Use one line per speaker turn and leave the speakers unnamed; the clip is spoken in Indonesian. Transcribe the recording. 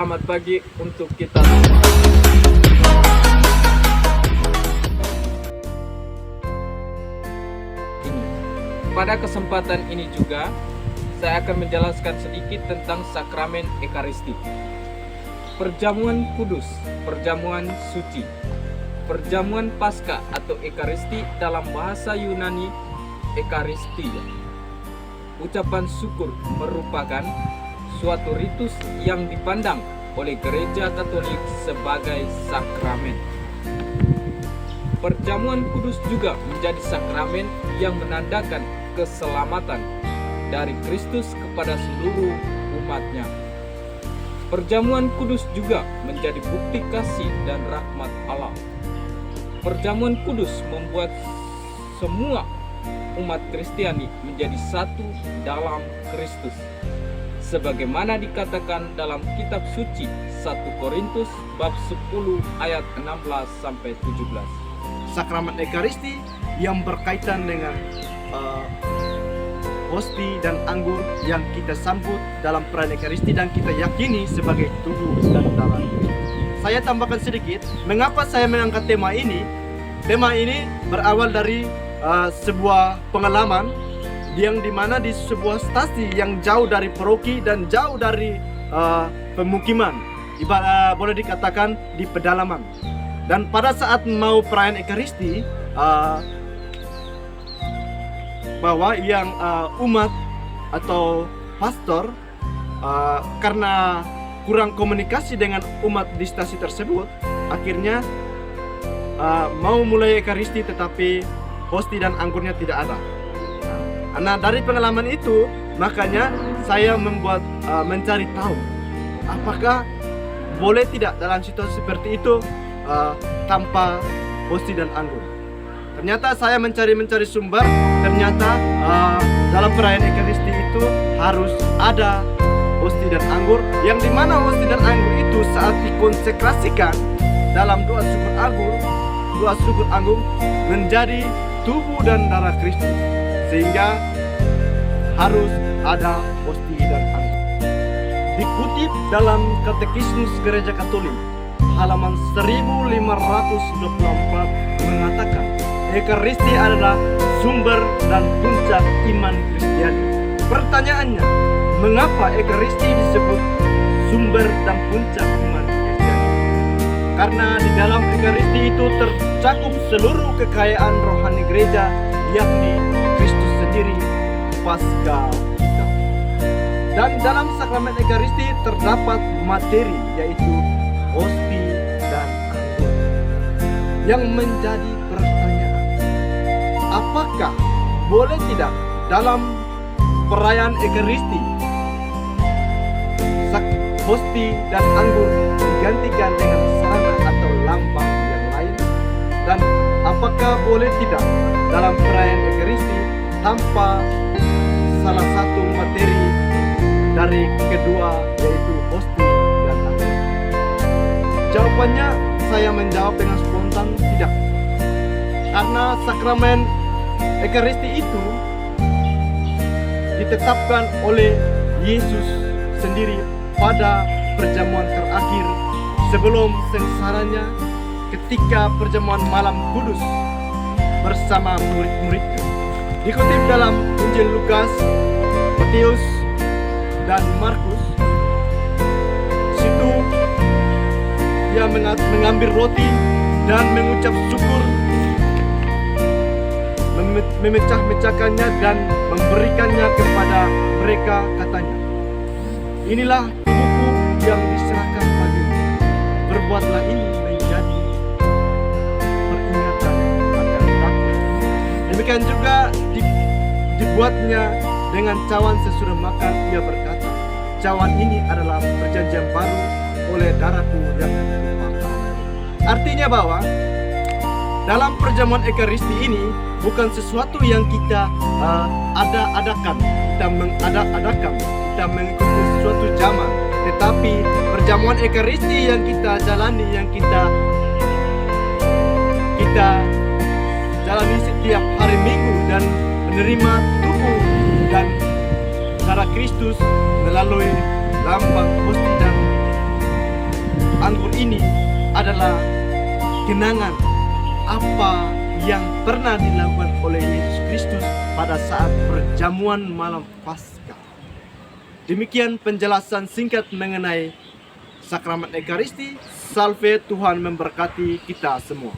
Selamat pagi untuk kita semua. Pada kesempatan ini juga, saya akan menjelaskan sedikit tentang sakramen Ekaristi. Perjamuan kudus, perjamuan suci, perjamuan Paskah atau Ekaristi dalam bahasa Yunani Ekaristia. Ucapan syukur merupakan suatu ritus yang dipandang oleh Gereja Katolik sebagai sakramen. Perjamuan kudus juga menjadi sakramen yang menandakan keselamatan dari Kristus kepada seluruh umatnya. Perjamuan kudus juga menjadi bukti kasih dan rahmat Allah. Perjamuan kudus membuat semua umat Kristiani menjadi satu dalam Kristus, sebagaimana dikatakan dalam kitab suci 1 Korintus bab 10 ayat 16-17.
Sakramen Ekaristi yang berkaitan dengan hosti dan anggur yang kita sambut dalam perayaan Ekaristi dan kita yakini sebagai tubuh dan darah. Saya tambahkan sedikit, mengapa saya mengangkat tema ini? Tema ini berawal dari sebuah pengalaman yang dimana di sebuah stasi yang jauh dari paroki dan jauh dari pemukiman, boleh dikatakan di pedalaman. Dan pada saat mau perayaan Ekaristi, bahwa yang umat atau pastor karena kurang komunikasi dengan umat di stasi tersebut, akhirnya mau mulai Ekaristi tetapi hosti dan anggurnya tidak ada. Nah, dari pengalaman itu makanya saya mencari tahu apakah boleh tidak dalam situasi seperti itu tanpa hosti dan anggur. Ternyata saya mencari sumber, ternyata dalam perayaan Ekaristi itu harus ada hosti dan anggur, yang dimana hosti dan anggur itu saat dikonsekrasikan dalam doa syukur agung menjadi tubuh dan darah Kristus, sehingga harus ada hosti dan anggur. Dikutip dalam Katekismus Gereja Katolik halaman 1524 mengatakan, Ekaristi adalah sumber dan puncak iman Kristiani. Pertanyaannya, mengapa Ekaristi disebut sumber dan puncak iman Kristiani? Karena di dalam Ekaristi itu tercakup seluruh kekayaan rohani gereja, yakni Kristus sendiri, Paskah kita. Dan dalam sakramen Ekaristi terdapat materi, yaitu hosti dan anggur, yang menjadi pertanyaan, apakah boleh tidak dalam perayaan Ekaristi hosti dan anggur digantikan dengan sarana atau lambang yang lain? Dan apakah boleh tidak dalam perayaan Ekaristi tanpa salah satu materi dari kedua, yaitu hosti dan anggur? Jawabannya saya menjawab dengan spontan, tidak. Karena sakramen Ekaristi itu ditetapkan oleh Yesus sendiri pada perjamuan terakhir sebelum sengsaranya, ketika perjamuan malam kudus bersama murid-muridnya. Dikutip dalam Injil Lukas, Matius, dan Markus, situ dia mengambil roti dan mengucap syukur, memecah-mecahkannya dan memberikannya kepada mereka, katanya, inilah tubuhku yang diserahkan bagimu, berbuatlah ini menjadi peringatan akan aku. Demikian juga dibuatnya dengan cawan sesudah makan. Ia berkata, cawan ini adalah perjanjian baru oleh darahku yang ditumpahkan. Artinya bahwa dalam perjamuan Ekaristi ini bukan sesuatu yang kita adakan, kita mengadakan, kita mengikuti sesuatu zaman, tetapi perjamuan Ekaristi yang kita jalani, yang kita jalani setiap hari Minggu dan menerima tubuh dan darah Kristus melalui lambang hosti dan adalah kenangan apa yang pernah dilakukan oleh Yesus Kristus pada saat perjamuan malam Paskah. Demikian penjelasan singkat mengenai sakramen Ekaristi. Salve, Tuhan memberkati kita semua.